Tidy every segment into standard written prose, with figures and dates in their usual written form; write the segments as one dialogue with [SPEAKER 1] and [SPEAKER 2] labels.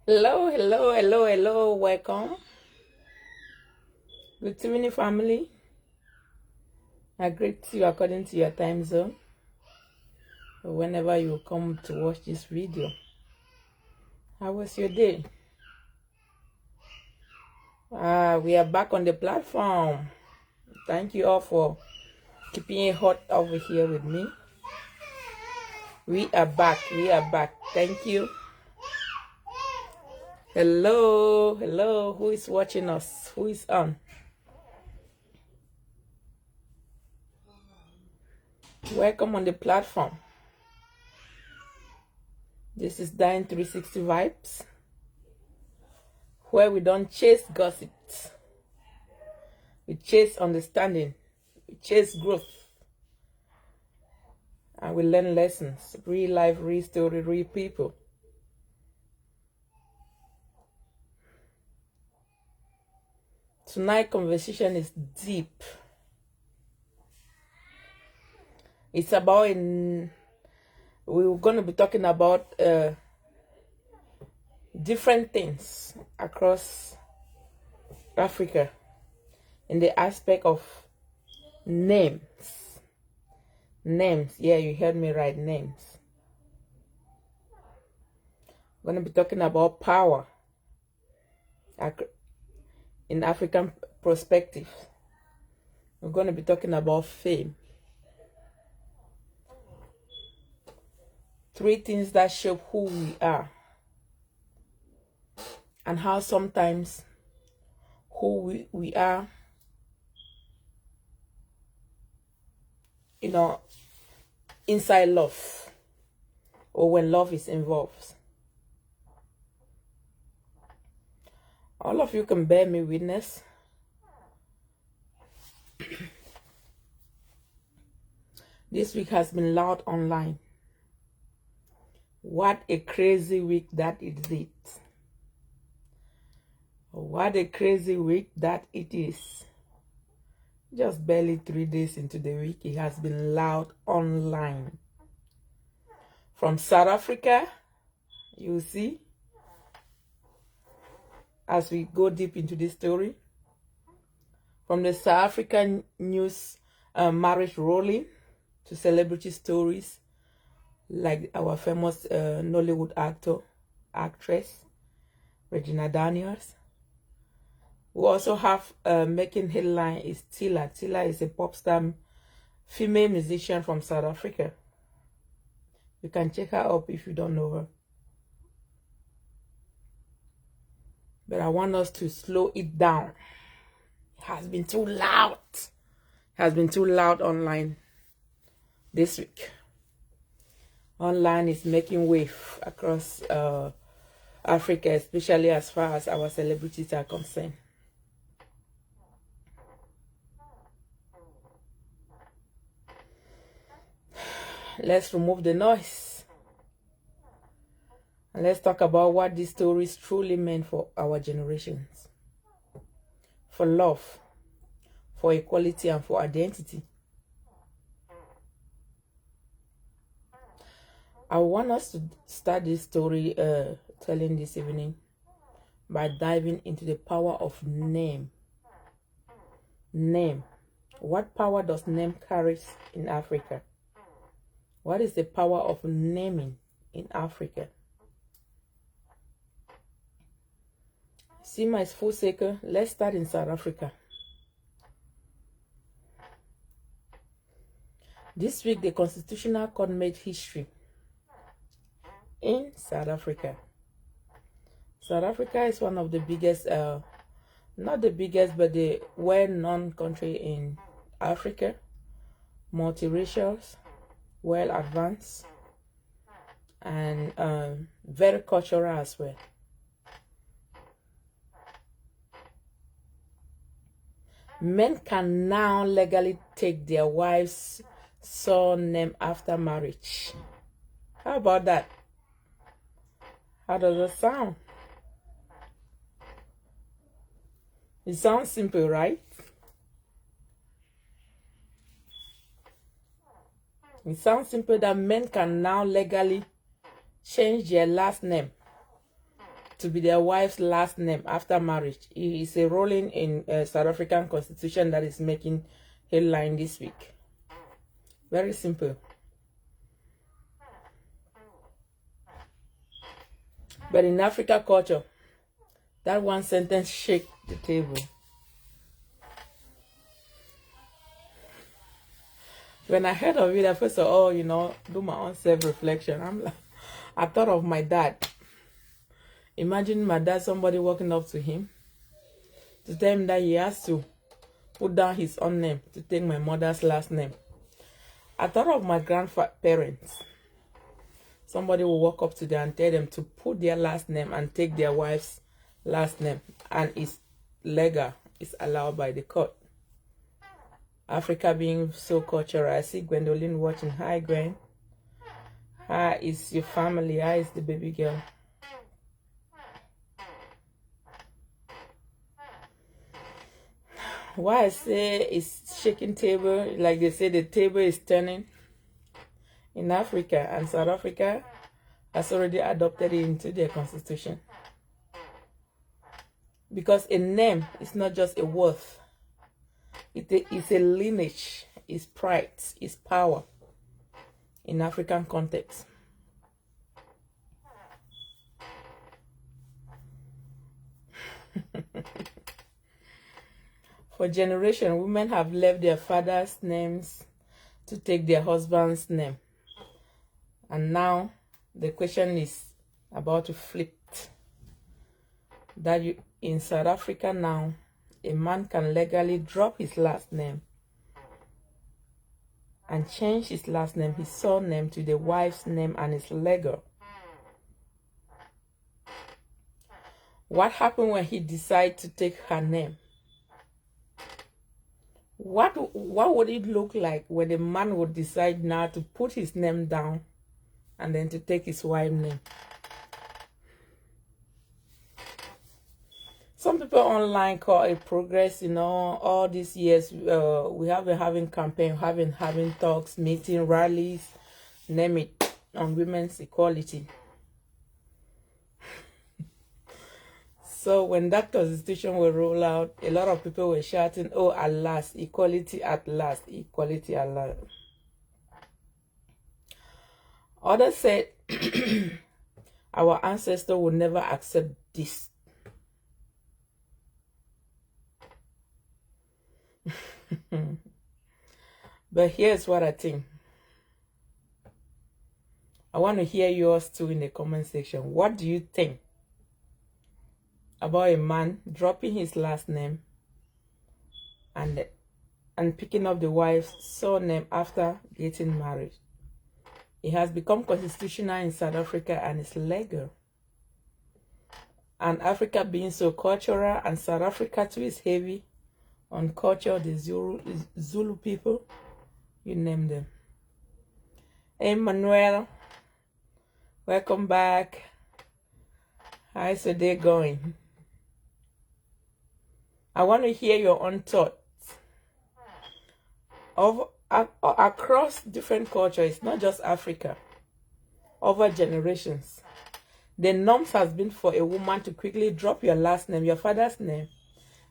[SPEAKER 1] Hello, hello, hello, hello. Welcome. Good evening, family. I greet you according to your time zone. Whenever you come to watch this video, how was your day? We are back on the platform. Thank you all for keeping it hot over here with me. We are back. We are back. Thank you. Hello, hello. Who is watching us? Who is on? Welcome on the platform. This is Dying 360 Vibes, where we don't chase gossip. We chase understanding. We chase growth. And we learn lessons. Real life, real story, real people. Tonight's conversation is deep. It's about we're going to be talking about different things across Africa in the aspect of names. Names. Yeah, you heard me right. Names. We're going to be talking about power in African perspective. We're going to be talking about fame. Three things that shape who we are, and how sometimes who we are, inside love, or when love is involved. All of you can bear me witness. This week has been loud online. What a crazy week that it is. What a crazy week that it is. Just barely 3 days into the week, it has been loud online. From South Africa, you see, as we go deep into this story, from the South African news marriage rolling to celebrity stories like our famous Nollywood actress, Regina Daniels. We also have making headline is Tila. Tila is a pop star female musician from South Africa. You can check her up if you don't know her. But I want us to slow it down. It has been too loud. It has been too loud online this week. Online is making wave across Africa, especially as far as our celebrities are concerned. Let's remove the noise. And let's talk about what these stories truly meant for our generations. For love, for equality, and for identity. I want us to start this story telling this evening by diving into the power of name. Name. What power does name carry in Africa? What is the power of naming in Africa? See my full circle. Let's start in South Africa. This week, the Constitutional Court made history in South Africa. South Africa is one of the biggest, not the biggest, but the well-known country in Africa. Multiracial, well advanced, and very cultural as well. Men can now legally take their wives' surname after marriage. How about that? How does it sound? It sounds simple, right? It sounds simple that men can now legally change their last name to be their wife's last name after marriage. It is a ruling in South African constitution that is making headline this week. Very simple. But in Africa culture, that one sentence shake the table. When I heard of it, I first thought, oh, you know, do my own self-reflection. I'm like, I thought of my dad. Imagine my dad, somebody walking up to him to tell him that he has to put down his own name to take my mother's last name. I thought of my grandparents. Somebody will walk up to them and tell them to put their last name and take their wife's last name. And it's legal. It's allowed by the court. Africa being so cultural. I see Gwendolyn watching. Hi, Gwen. How is your family? How is the baby girl? Why I say it's shaking table, like they say the table is turning in Africa, and South Africa has already adopted it into their constitution. Because a name is not just a worth. It's a lineage, it's pride, it's power in African context. For generations, women have left their father's names to take their husband's name. And now the question is about to flip. That in South Africa now, a man can legally drop his last name and change his last name, his surname, to the wife's name, and it's legal. What happened when he decided to take her name? What would it look like when a man would decide now to put his name down and then to take his wife's name? Some people online call it progress, you know. All these years, we have been having campaign, having talks, meeting, rallies, name it, on women's equality. So when that constitution will roll out, a lot of people were shouting, oh, at last, equality at last, equality at last. Others said, our ancestors would never accept this. But here's what I think. I want to hear yours too in the comment section. What do you think about a man dropping his last name and picking up the wife's surname after getting married? It has become constitutional in South Africa and it's legal. And Africa being so cultural, and South Africa too is heavy on culture, the Zulu people, you name them. Hey Manuel, welcome back. How's the day going? I want to hear your own thoughts of across different cultures. It's not just Africa. Over generations, the norms has been for a woman to quickly drop your last name, your father's name,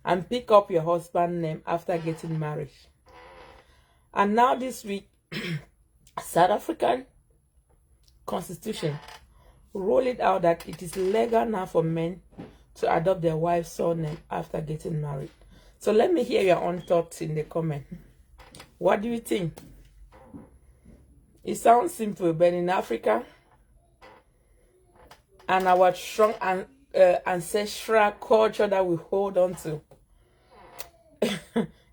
[SPEAKER 1] and pick up your husband's name after getting married. And now this week, South African constitution rolled it out that it is legal now for men to adopt their wife's surname after getting married. So let me hear your own thoughts in the comment. What do you think? It sounds simple, but in Africa and our strong ancestral culture that we hold on to,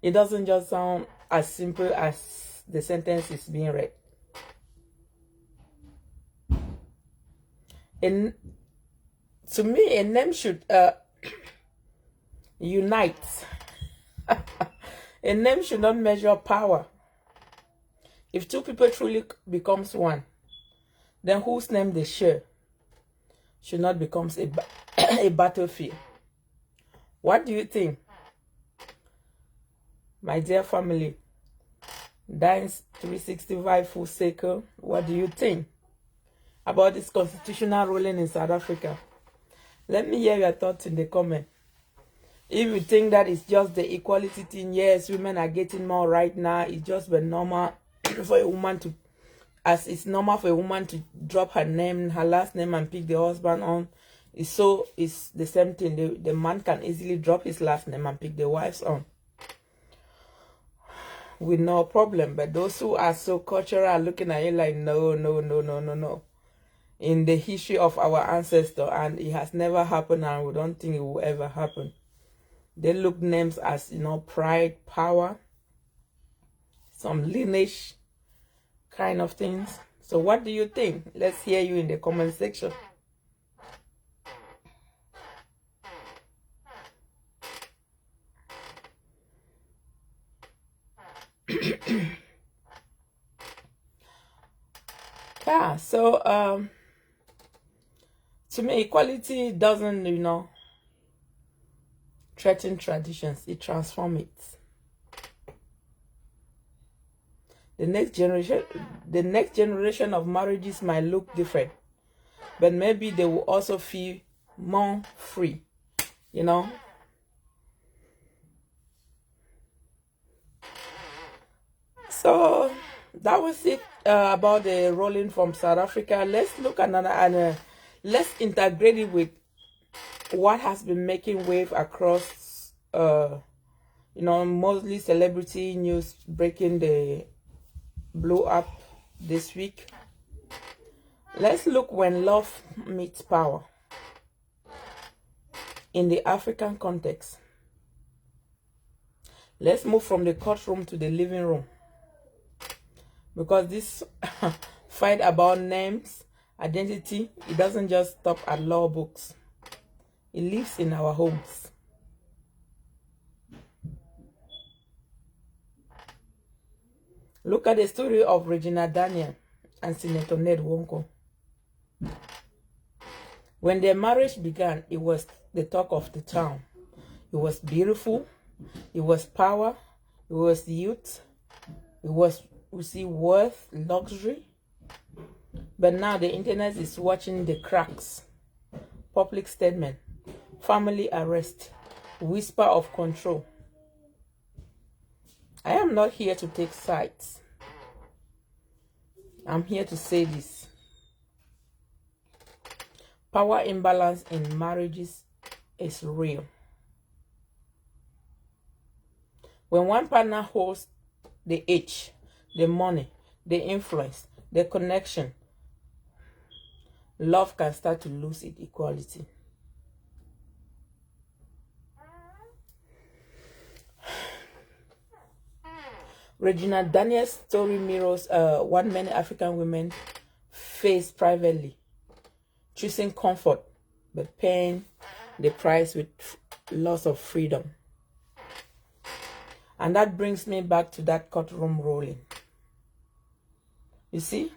[SPEAKER 1] it doesn't just sound as simple as the sentence is being read. And to me, a name should unite. A name should not measure power. If two people truly becomes one, then whose name they share should not become a battlefield. What do you think? My dear family, Dines 365 full circle, what do you think about this constitutional ruling in South Africa? Let me hear your thoughts in the comment. If you think that it's just the equality thing, yes, women are getting more right now. It's just been normal for a woman to, as it's normal for a woman to drop her name, her last name, and pick the husband on. It's the same thing. The man can easily drop his last name and pick the wife's on with no problem. But those who are so cultural are looking at you like, no, no, no, no, no, no. In the history of our ancestors, and it has never happened, and we don't think it will ever happen. They look names as, you know, pride, power, some lineage kind of things. So what do you think? Let's hear you in the comment section. Yeah, so to me, equality doesn't, you know, threaten traditions, it transforms it. The next generation of marriages might look different, but maybe they will also feel more free, you know. So that was it about the rolling from South Africa. Let's look at another, and let's integrate it with what has been making wave across, you know, mostly celebrity news breaking the blow up this week. Let's look when love meets power in the African context. Let's move from the courtroom to the living room, because this fight about names, identity, it doesn't just stop at law books. It lives in our homes. Look at the story of Regina Daniel and Senator Ned Nwoko. When their marriage began, it was the talk of the town. It was beautiful. It was power. It was youth. It was, we see, worth, luxury. But now the internet is watching the cracks. Public statement, family arrest, whisper of control. I am not here to take sides. I'm here to say this. Power imbalance in marriages is real. When one partner holds the edge, the money, the influence, the connection, love can start to lose its equality. Regina Daniel's story mirrors what many African women face privately, choosing comfort but paying the price with loss of freedom. And that brings me back to that courtroom rolling. You see,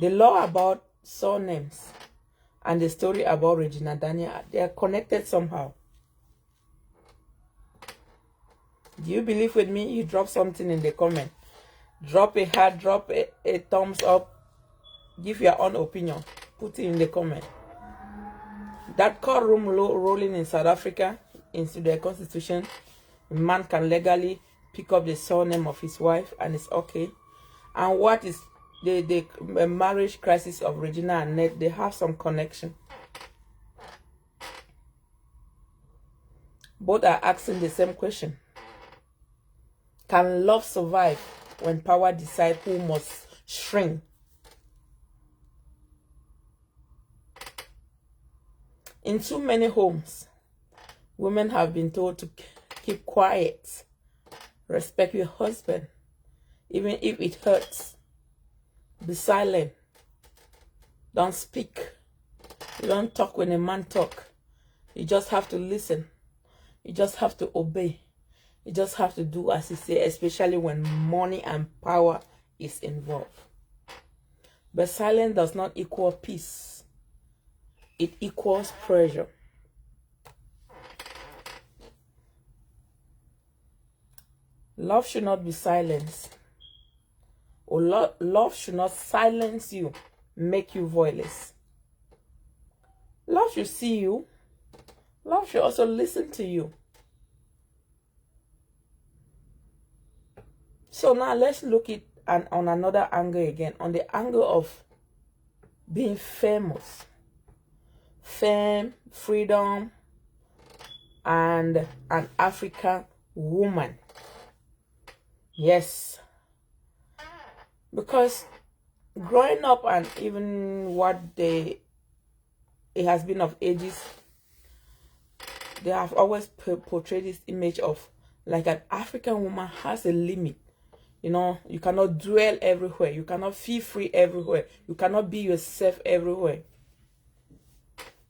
[SPEAKER 1] the law about Sur Names and the story about Regina Daniel, they are connected somehow. Do you believe with me? You drop something in the comment. Drop a heart, drop a thumbs up. Give your own opinion. Put it in the comment. That courtroom rolling in South Africa into their constitution, a man can legally pick up the surname of his wife and it's okay. And what is the marriage crisis of Regina and Ned? They have some connection. Both are asking the same question. Can love survive when power decides who must shrink? In too many homes, women have been told to keep quiet, respect your husband, even if it hurts. Be silent. Don't speak. You don't talk when a man talks. You just have to listen. You just have to obey. You just have to do as he says, especially when money and power is involved. But silence does not equal peace. It equals pressure. Love should not be silenced. Or love should not silence you, make you voiceless. Love should see you. Love should also listen to you. So now let's look at on another angle again, on the angle of being famous. Fame, freedom, and an African woman. Yes. Because growing up, and even it has been of ages, they have always portrayed this image of like an African woman has a limit. You know, you cannot dwell everywhere. You cannot feel free everywhere. You cannot be yourself everywhere.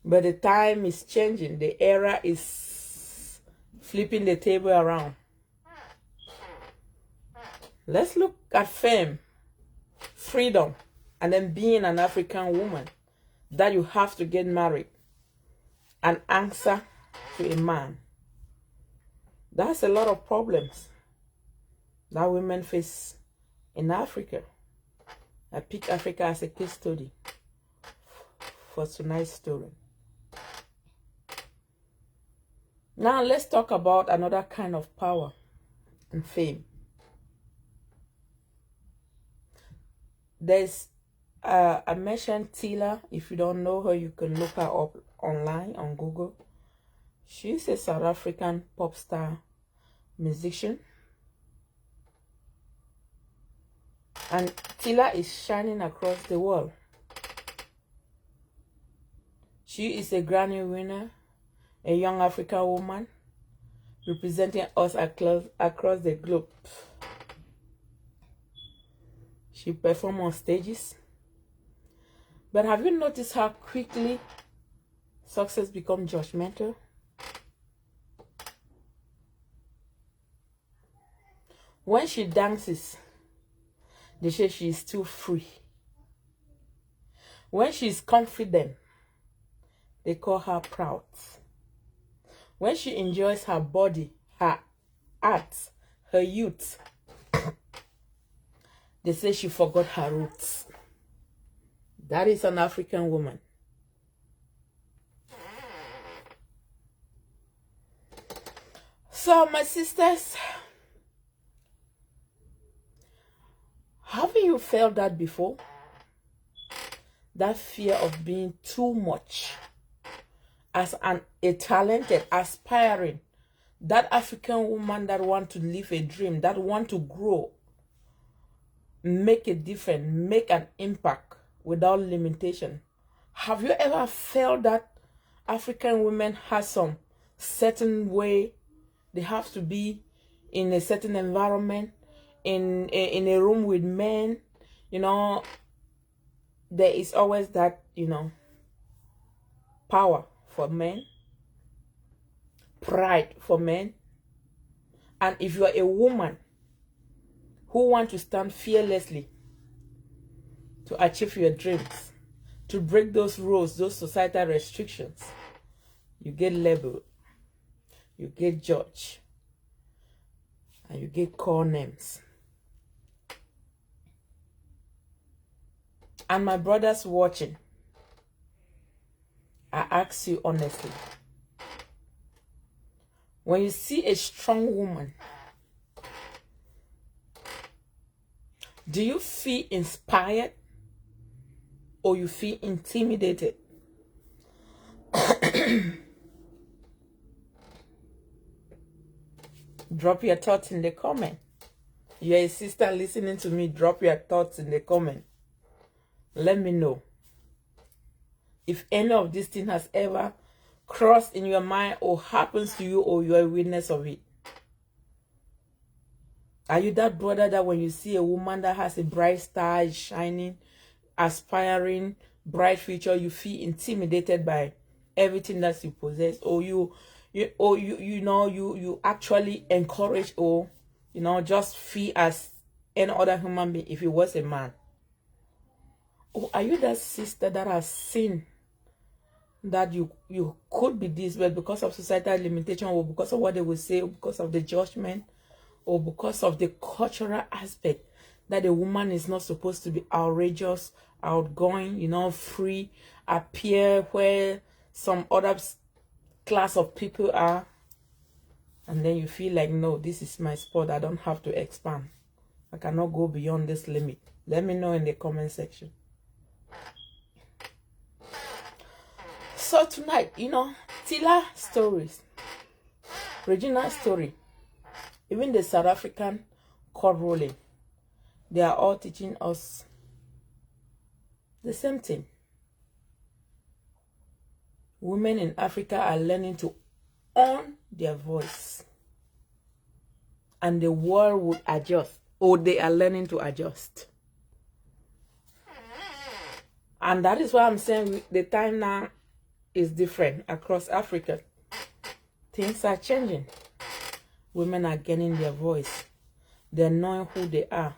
[SPEAKER 1] But the time is changing. The era is flipping the table around. Let's look at fame, freedom, and then being an African woman. That you have to get married and answer to a man. That's a lot of problems that women face in Africa. I pick Africa as a case study for tonight's story. Now let's talk about another kind of power and fame. There's I mentioned Tila. If you don't know her, you can look her up online on Google. She's a South African pop star musician. And Tila is shining across the world. She is a Grammy winner, a young African woman representing us across the globe. She performs on stages. But have you noticed how quickly success becomes judgmental? When she dances, they say she is too free. When she is confident, they call her proud. When she enjoys her body, her art, her youth, they say she forgot her roots. That is an African woman. So, my sisters, haven't you felt that before? That fear of being too much as a talented, aspiring, that African woman that want to live a dream, that want to grow, make a difference, make an impact without limitation. Have you ever felt that African women have some certain way they have to be in a certain environment, in a room with men? You know, there is always that, you know, power for men, pride for men. And if you are a woman who want to stand fearlessly to achieve your dreams, to break those rules, those societal restrictions, you get labeled, you get judged, and you get called names. And my brothers watching, I ask you honestly, when you see a strong woman, do you feel inspired or you feel intimidated? Drop your thoughts in the comment. You're a sister listening to me. Drop your thoughts in the comment. Let me know if any of this thing has ever crossed in your mind or happens to you, or you're a witness of it. Are you that brother that when you see a woman that has a bright star, shining, aspiring, bright future, you feel intimidated by everything that you possess, or you actually encourage, or just feel as any other human being if it was a man? Or are you that sister that has seen that you could be this, but because of societal limitation, or because of what they will say, or because of the judgment, or because of the cultural aspect, that a woman is not supposed to be outrageous, outgoing, free, appear where some other class of people are, and then you feel like, no, this is my spot. I don't have to expand. I cannot go beyond this limit. Let me know in the comment section. So tonight, you know, Tila stories, Regina's story, even the South African court ruling, they are all teaching us the same thing. Women in Africa are learning to own their voice. And the world would adjust, or they are learning to adjust. And that is why I'm saying the time now is different across Africa. Things are changing. Women are getting their voice. They're knowing who they are.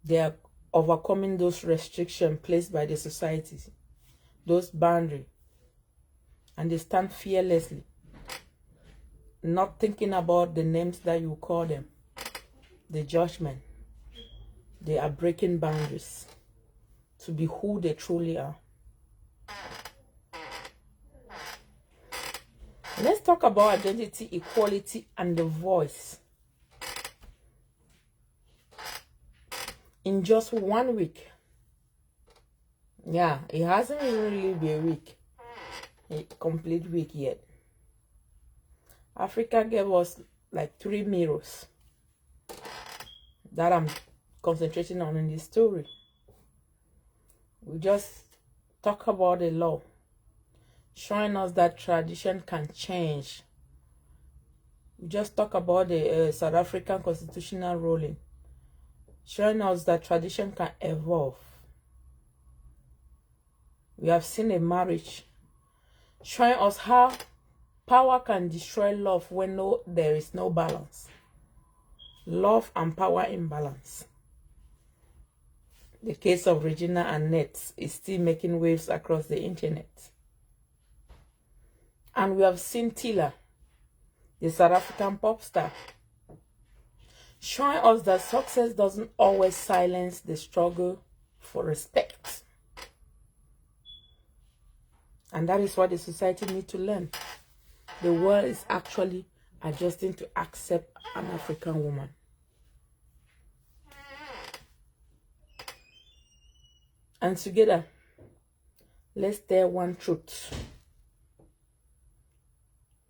[SPEAKER 1] They are overcoming those restrictions placed by the society, those boundaries. And they stand fearlessly, not thinking about the names that you call them, the judgment. They are breaking boundaries to be who they truly are. Let's talk about identity, equality, and the voice. In just 1 week. Yeah, it hasn't really been a week. A complete week yet. Africa gave us like 3 mirrors that I'm concentrating on in this story. We just talk about the law, showing us that tradition can change. We just talk about the South African constitutional ruling, showing us that tradition can evolve. We have seen a marriage, showing us how power can destroy love when there is no balance. Love and power imbalance. The case of Regina and Nets is still making waves across the internet. And we have seen Tila, the South African pop star, showing us that success doesn't always silence the struggle for respect. And that is what the society needs to learn. The world is actually adjusting to accept an African woman. And together, let's tell one truth.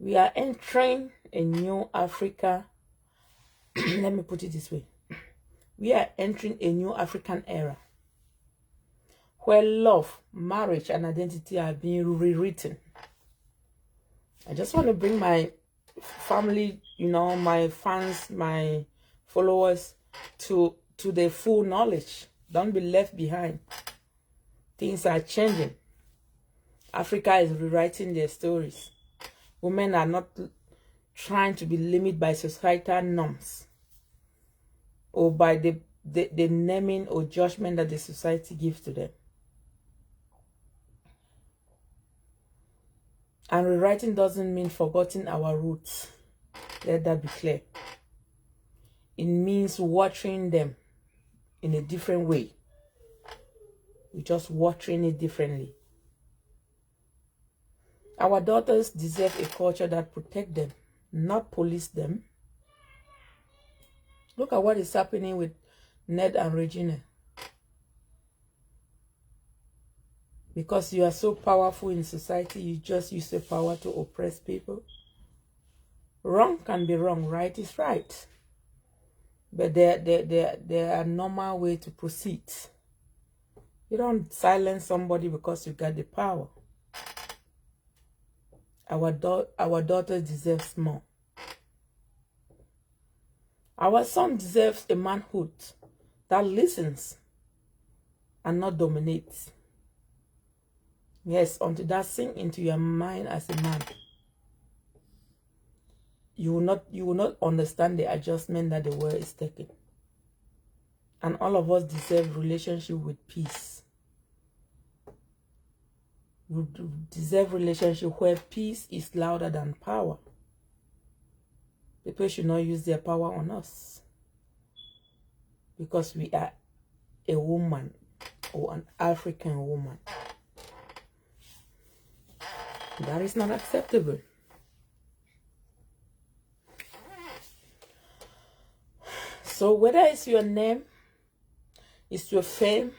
[SPEAKER 1] We are entering a new Africa. Let me put it this way. We are entering a new African era where love, marriage, and identity are being rewritten. I just want to bring my family, you know, my fans, my followers to the full knowledge. Don't be left behind. Things are changing. Africa is rewriting their stories. Women are not trying to be limited by societal norms or by the naming or judgment that the society gives to them. And rewriting doesn't mean forgetting our roots. Let that be clear. It means watching them in a different way. We're just watching it differently. Our daughters deserve a culture that protects them, not police them. Look at what is happening with Ned and Regina. Because you are so powerful in society, you just use your power to oppress people. Wrong can be wrong, right is right. But there are normal way to proceed. You don't silence somebody because you got the power. Our daughter deserves more. Our son deserves a manhood that listens and not dominates. Yes, until that sink into your mind as a man, you will not understand the adjustment that the world is taking. And all of us deserve relationship with peace. We deserve relationship where peace is louder than power. People should not use their power on us because we are a woman or an African woman. That is not acceptable. So whether it's your name, it's your fame,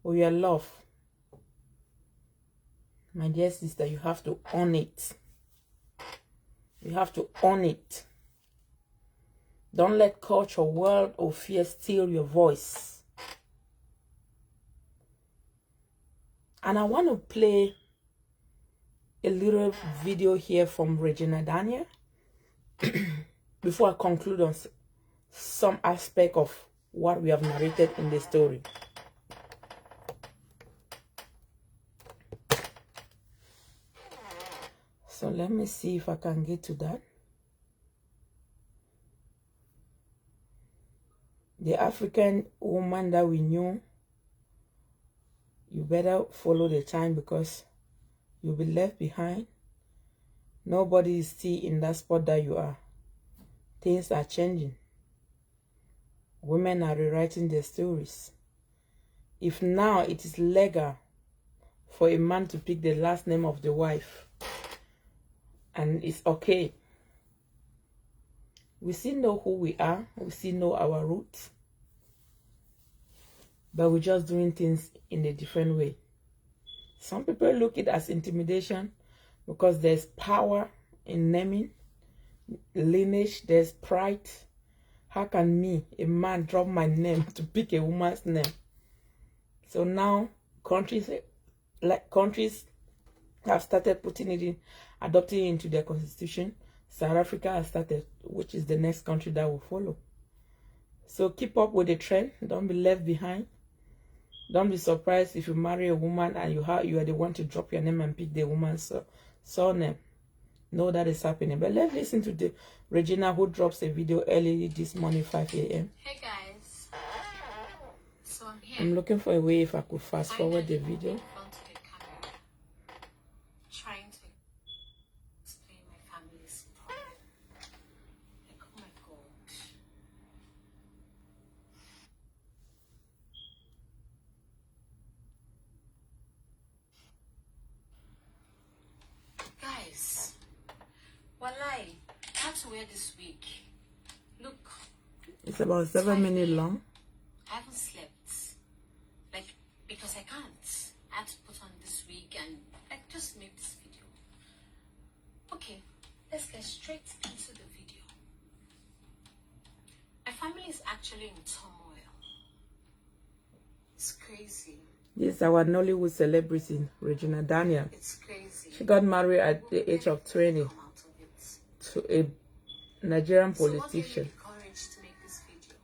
[SPEAKER 1] or your love, my dear sister, you have to own it. You have to own it. Don't let culture, world, or fear steal your voice. And I want to play a little video here from Regina Daniel before I conclude on some aspect of what we have narrated in the story. So let me see if I can get to that. The African woman that we knew, you better follow the time because you'll be left behind. Nobody is still in that spot that you are. Things are changing. Women are rewriting their stories. If now it is legal for a man to pick the last name of the wife, and it's okay, we still know who we are, we still know our roots, but we're just doing things in a different way. Some people look at it as intimidation because there's power in naming, lineage, there's pride. How can me, a man, drop my name to pick a woman's name? So now countries have started putting it in, adopting it into their constitution. South Africa has started, which is the next country that will follow. So keep up with the trend. Don't be left behind. Don't be surprised if you marry a woman and you are the one to drop your name and pick the woman's surname. No, that is happening. But let's listen to the Regina, who drops a video early this morning, 5 a.m.
[SPEAKER 2] Hey guys, so I'm here.
[SPEAKER 1] I'm looking for a way if I could fast forward the video.
[SPEAKER 2] Trying to explain my family's problem. Like, oh my God. Guys, walai, I had to wear this week. Look.
[SPEAKER 1] It's about 7 minutes long.
[SPEAKER 2] I haven't slept. Like, because I can't. I had to put on this wig and like just make this video. Okay, let's get straight into the video. My family is actually in turmoil. It's crazy.
[SPEAKER 1] This is our Nollywood celebrity, Regina Daniel.
[SPEAKER 2] It's crazy.
[SPEAKER 1] She got married at the age of 20 to a Nigerian politician.
[SPEAKER 2] To make this video.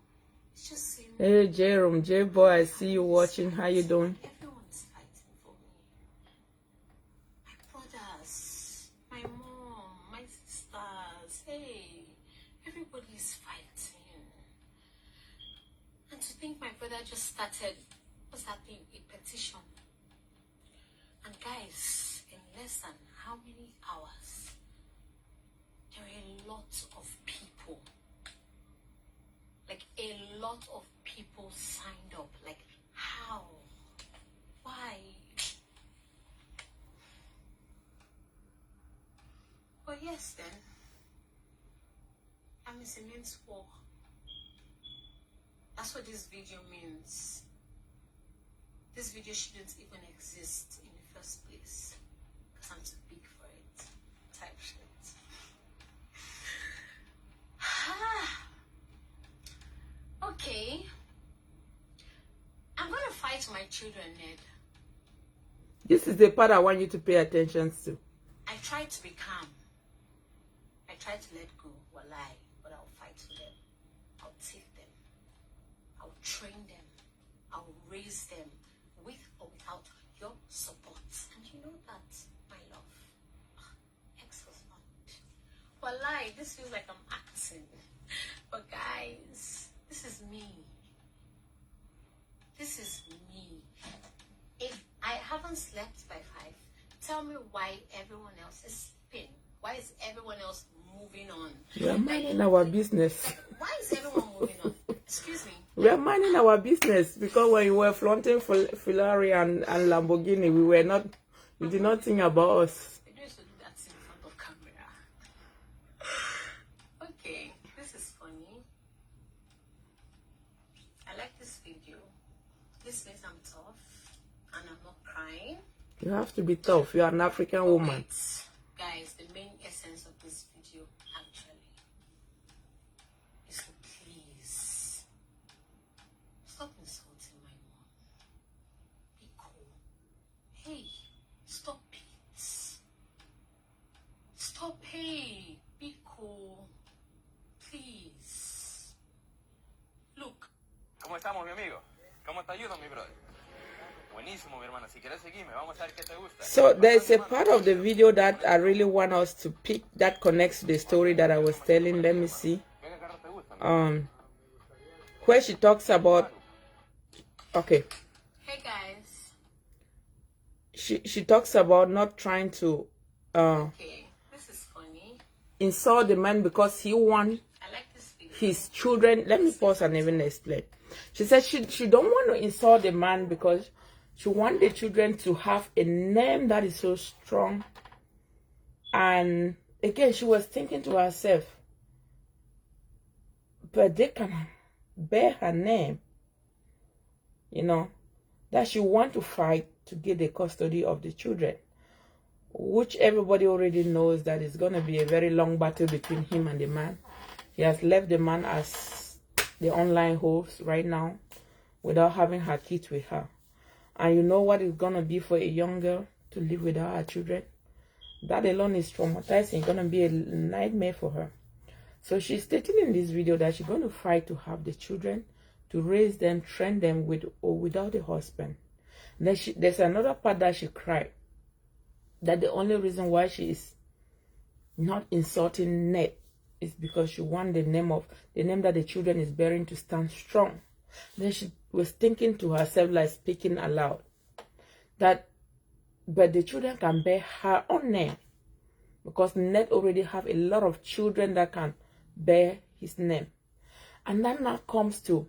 [SPEAKER 2] It's just
[SPEAKER 1] hey Jerome, J-boy, I see you watching. How you doing?
[SPEAKER 2] Everyone's fighting for me. My brothers, my mom, my sisters. Hey, everybody's fighting. And to think my brother just started, what's that thing? A petition. And guys, in less than how many hours, there are a lot of people. Like a lot of people signed up. Like how? Why? Well, yes then. I'm in immense war. That's what this video means. This video shouldn't even exist in the first place. Because I'm too big for it. Type shit. Okay. I'm gonna fight my children, Ned.
[SPEAKER 1] This is the part I want you to pay attention to.
[SPEAKER 2] I try to be calm. I try to let go, walai, but I'll fight for them. I'll take them. I'll train them. I'll raise them with or without your support. And you know that, my love. Ex-husband. Walai, this feels like I'm acting. But guys, this is me. This is me. If I haven't slept by 5, tell me why everyone else is sleeping. Why is everyone else moving on?
[SPEAKER 1] We are minding our business.
[SPEAKER 2] Why is everyone moving on? Excuse me.
[SPEAKER 1] We are minding our business because when you were flaunting Ferrari and Lamborghini, we did not think about us.
[SPEAKER 2] is funny. I like this video. This means I'm tough and I'm not crying.
[SPEAKER 1] You have to be tough. You are an African woman.
[SPEAKER 2] Wait, guys, the main essence of this video actually is to please stop insulting my mom. Be cool. Hey, stop it. Stop, hey, be cool. Please. Look.
[SPEAKER 3] ¿Cómo estamos, mi amigo? ¿Cómo te ayudo, mi brother? Buenísimo, mi hermana. Si quieres seguirme, vamos a ver qué te gusta.
[SPEAKER 1] So there's a part of the video that I really want us to pick that connects to the story that I was telling. Let me see. Where she talks about, okay.
[SPEAKER 2] Hey guys.
[SPEAKER 1] She talks about not trying to
[SPEAKER 2] Okay, this is funny.
[SPEAKER 1] insult the man because he wants
[SPEAKER 2] I like this video.
[SPEAKER 1] his children. Let me pause and even explain. She said she don't want to insult the man because she wants the children to have a name that is so strong. And again, she was thinking to herself, but they can bear her name, you know, that she want to fight to get the custody of the children, which everybody already knows that it's going to be a very long battle between him and the man. He has left the man as the online host right now without having her kids with her. And you know what it's going to be for a young girl to live without her children? That alone is traumatizing. It's going to be a nightmare for her. So she's stating in this video that she's going to fight to have the children, to raise them, train them with or without a husband. Then there's another part that she cried. That the only reason why she is not insulting Ned is because she wants the name that the children is bearing to stand strong. Then she was thinking to herself, like speaking aloud, that but the children can bear her own name because Ned already have a lot of children that can bear his name. And that now comes to,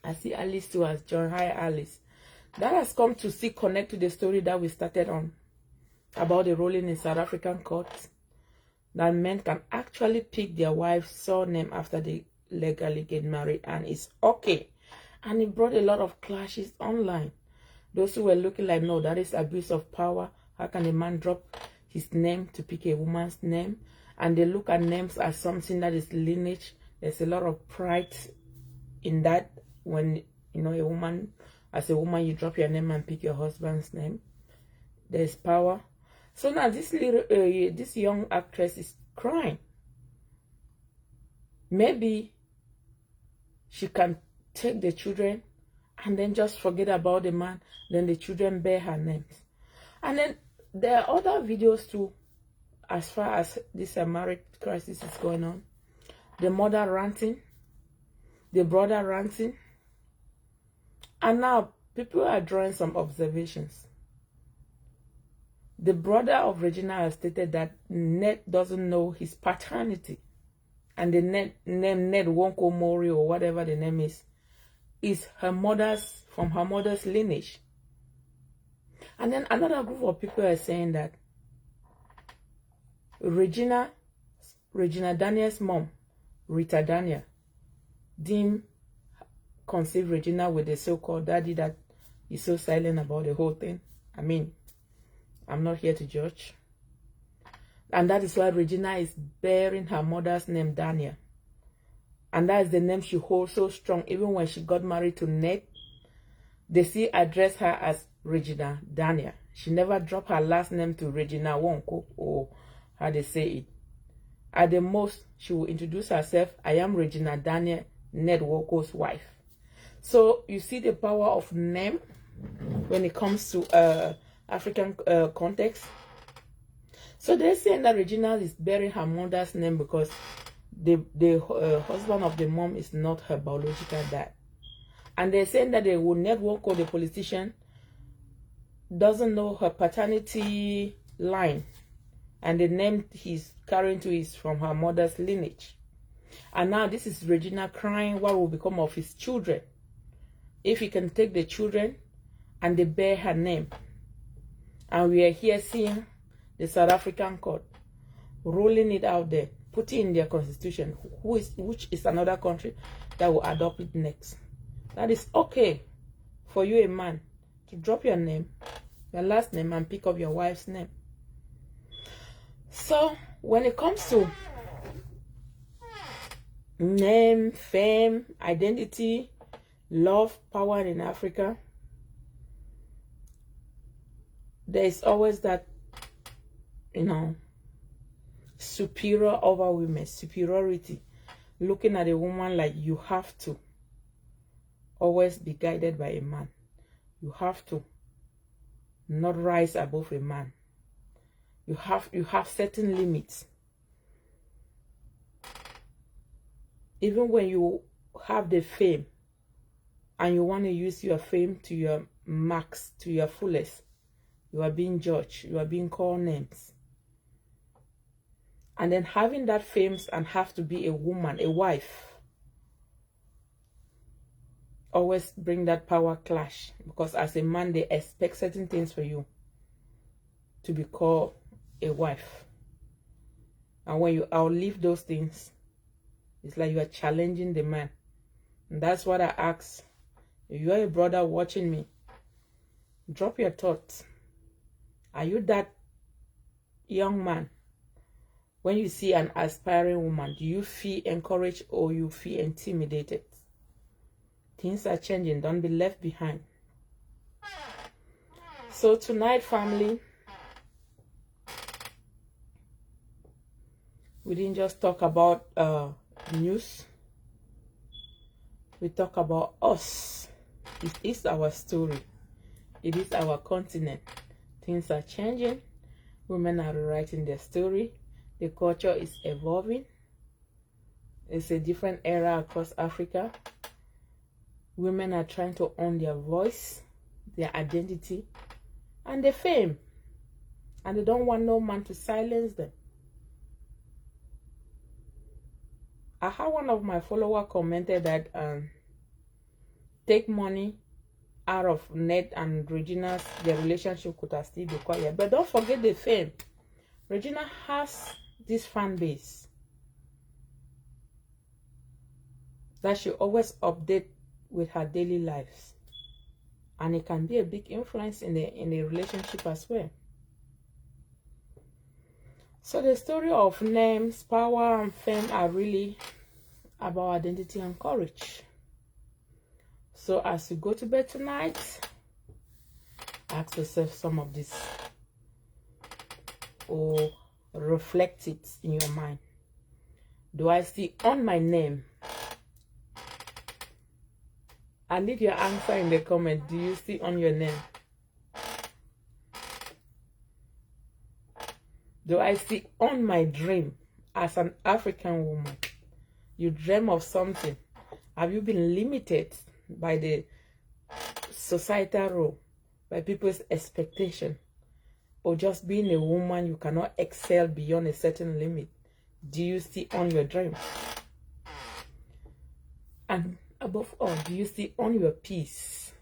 [SPEAKER 1] I see Alice too has joined. Hi Alice. That has come to see connect to the story that we started on about the ruling in South African courts, that men can actually pick their wife's surname after they legally get married, and it's okay. And it brought a lot of clashes online. Those who were looking like, no, that is abuse of power. How can a man drop his name to pick a woman's name? And they look at names as something that is lineage. There's a lot of pride in that when, you know, a woman, as a woman, you drop your name and pick your husband's name. There's power. So now this little, this young actress is crying. Maybe she can take the children and then just forget about the man. Then the children bear her names. And then there are other videos too, as far as this marriage crisis is going on. The mother ranting, the brother ranting. And now people are drawing some observations. The brother of Regina has stated that Ned doesn't know his paternity. And the name Ned Wonko Mori or whatever the name is her mother's, from her mother's lineage. And then another group of people are saying that Regina Daniel's mom, Rita Daniel, didn't conceive Regina with the so-called daddy that is so silent about the whole thing. I mean, I'm not here to judge. And that is why Regina is bearing her mother's name, Daniel. And that is the name she holds so strong. Even when she got married to Ned, they still address her as Regina Daniel. She never dropped her last name to Regina Wonko, or how they say it. At the most, she will introduce herself, I am Regina Daniel, Ned Wonko's wife. So you see the power of name when it comes to African context. So they're saying that Regina is bearing her mother's name because the husband of the mom is not her biological dad. And they're saying that they will network or the politician doesn't know her paternity line. And the name he's carrying to is from her mother's lineage. And now this is Regina crying, what will become of his children? If he can take the children and they bear her name. And we are here seeing the South African court ruling it out there put it in their constitution, which is another country that will adopt it next. That is okay for you, a man, to drop your name, your last name, and pick up your wife's name. So when it comes to name, fame, identity, love, power in Africa, there is always that, superior over women, superiority, looking at a woman like you have to always be guided by a man. You have to not rise above a man. You have certain limits. Even when you have the fame and you want to use your fame to your max, to your fullest, you are being judged, you are being called names. And then having that fame and have to be a woman, a wife, always bring that power clash, because as a man they expect certain things for you to be called a wife. And when you outlive those things, it's like you are challenging the man. And that's what I ask. If you are a brother watching me, drop your thoughts. Are you that young man? When you see an aspiring woman, do you feel encouraged or you feel intimidated? Things are changing. Don't be left behind. So tonight, family, we didn't just talk about news. We talk about us. It is our story. It is our continent. Things are changing. Women are rewriting their story. The culture is evolving. It's a different era across Africa. Women are trying to own their voice, their identity, and their fame. And they don't want no man to silence them. I had one of my followers commented that take money out of Ned and Regina's, their relationship could have still be quiet. But don't forget the fame. Regina has this fan base that she always update with her daily lives, and it can be a big influence in the relationship as well. So the story of names, power, and fame are really about identity and courage. So as you go to bed tonight, ask yourself some of this, or reflect it in your mind. Do I see on my name? I'll leave your answer in the comment. Do you see on your name? Do I see on my dream as an African woman? You dream of something. Have you been limited by the societal role, by people's expectation, or just being a woman you cannot excel beyond a certain limit? Do you see on your dream? And above all, do you see on your peace?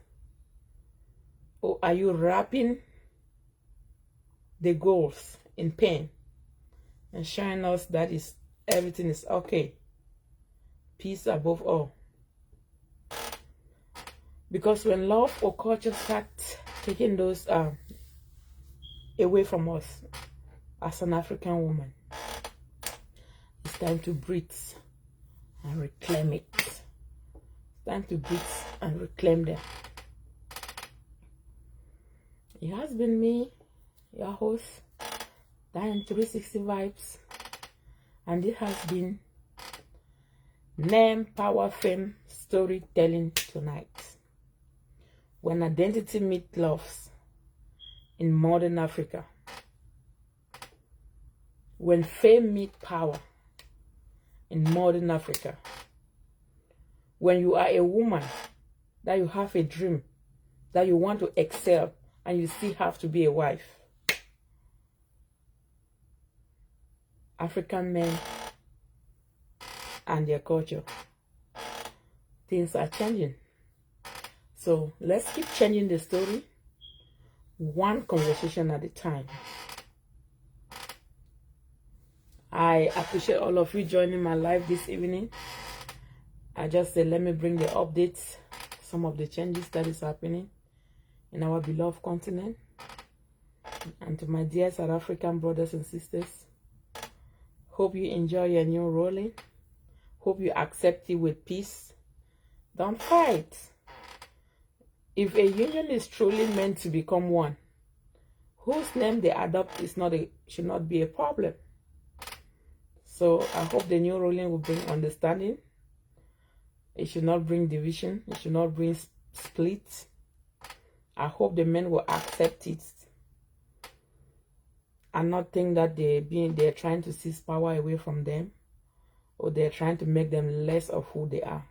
[SPEAKER 1] Or are you wrapping the goals in pain and showing us that everything is okay? Peace above all. Because when love or culture start taking those away from us as an African woman, it's time to breathe and reclaim it. It's time to breathe and reclaim them. It has been me, your host, Diane 360 Vibes, and it has been Name, Power, Fame, Storytelling tonight. When identity meets love in modern Africa. When fame meets power in modern Africa. When you are a woman, that you have a dream, that you want to excel, and you still have to be a wife. African men and their culture. Things are changing. So let's keep changing the story, one conversation at a time. I appreciate all of you joining my live this evening. I just said, let me bring the updates, some of the changes that is happening in our beloved continent. And to my dear South African brothers and sisters, hope you enjoy your new ruling. Hope you accept it with peace. Don't fight. If a union is truly meant to become one, whose name they adopt should not be a problem. So I hope the new ruling will bring understanding. It should not bring division. It should not bring split. I hope the men will accept it and not think that they're trying to seize power away from them, or they're trying to make them less of who they are,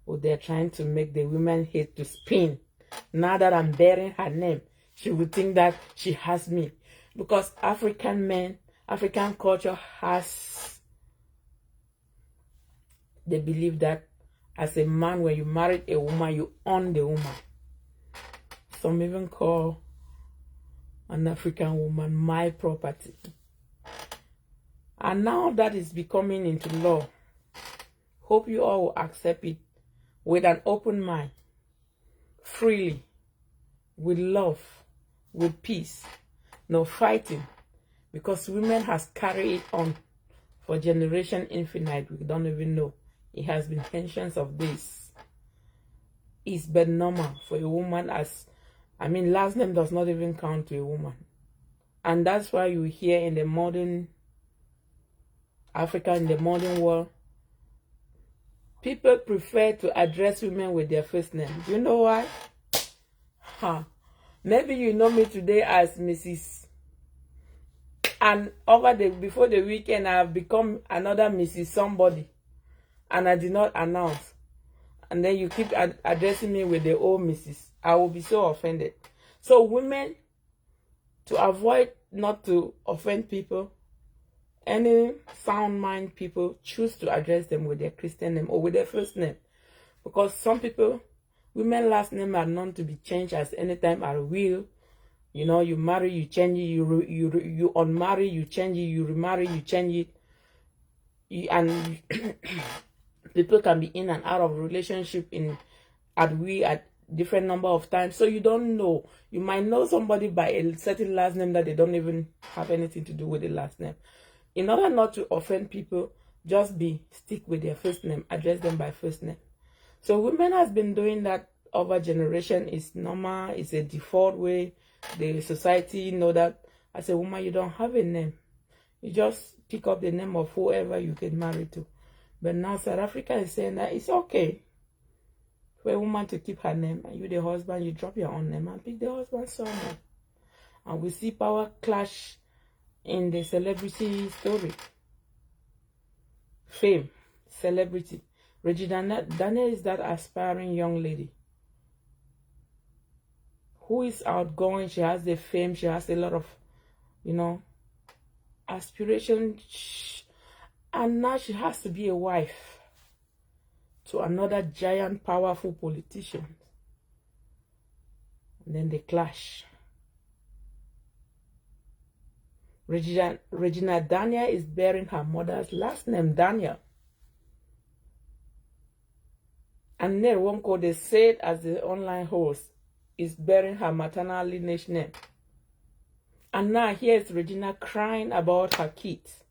[SPEAKER 1] or they're trying to make the women hate to spin. Now that I'm bearing her name, she would think that she has me. Because African men, African culture has, they believe that as a man, when you marry a woman, you own the woman. Some even call an African woman my property. And now that is becoming into law, hope you all will accept it with an open mind, freely, with love, with peace, no fighting, because women has carried it on for generation infinite. We don't even know. It has been pensions of this. It's been normal for a woman last name does not even count to a woman. And that's why you hear in the modern Africa, in the modern world, people prefer to address women with their first name. Do you know why? Maybe you know me today as Mrs. And before the weekend, I have become another Mrs. somebody. And I did not announce. And then you keep addressing me with the old Mrs. I will be so offended. So women, to avoid not to offend people, any sound mind people choose to address them with their Christian name or with their first name. Because some people, women last name are known to be changed as anytime at will. You know, you marry, you change it, you unmarry, you change it, you remarry, you change it. And people can be in and out of relationship at different number of times. So you don't know. You might know somebody by a certain last name that they don't even have anything to do with the last name. In order not to offend people, just stick with their first name, address them by first name. So women has been doing that over generation. It's normal, it's a default way. The society know that as a woman you don't have a name. You just pick up the name of whoever you get married to. But now South Africa is saying that it's okay for a woman to keep her name, and you the husband, you drop your own name and pick the husband's surname. And we see power clash in the celebrity story. Fame, celebrity. Regina Daniel is that aspiring young lady who is outgoing. She has the fame. She has a lot of, aspiration. And now she has to be a wife to another giant, powerful politician. And then they clash. Regina Daniel is bearing her mother's last name, Daniel. And Nerwonko, they said as the online host, is bearing her maternal lineage name. And now here's Regina crying about her kids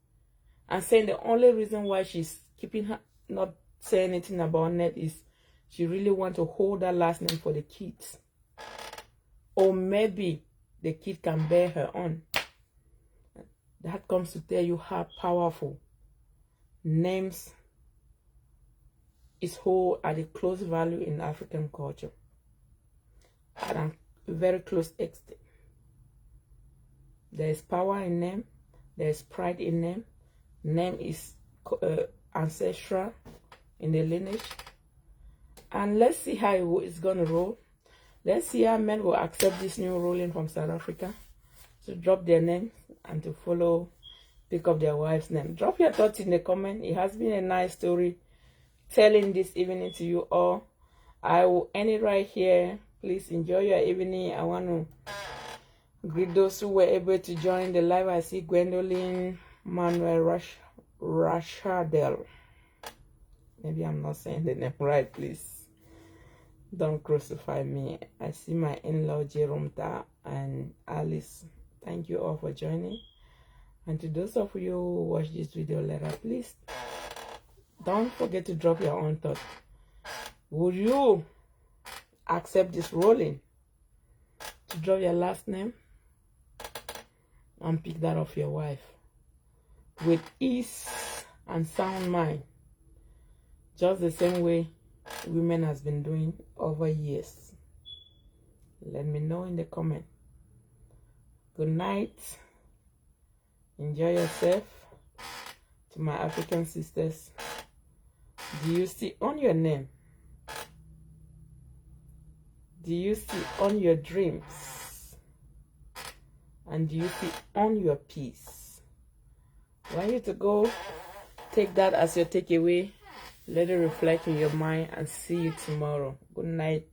[SPEAKER 1] and saying the only reason why she's keeping her, not saying anything about Ned, is she really wants to hold that last name for the kids. Or maybe the kid can bear her own. That comes to tell you how powerful names is hold at a close value in African culture. At a very close extent. There is power in name. There is pride in name. Name is ancestral in the lineage. And let's see how it's going to roll. Let's see how men will accept this new ruling from South Africa. To drop their names and to pick up their wife's name. Drop your thoughts in the comment. It has been a nice story telling this evening to you all. I will end it right here. Please enjoy your evening. I want to greet those who were able to join the live. I see Gwendolyn, Manuel Rashadel. Maybe I'm not saying the name right, please. Don't crucify me. I see my in-law Jeromta and Alice. Thank you all for joining. And to those of you who watch this video later, please don't forget to drop your own thought. Would you accept this rolling to drop your last name and pick that of your wife with ease and sound mind, just the same way women has been doing over years? Let me know in the comment. Good night. Enjoy yourself. To my African sisters, do you see on your name? Do you see on your dreams? And do you see on your peace? I want you to go take that as your takeaway. Let it reflect in your mind, and see you tomorrow. Good night.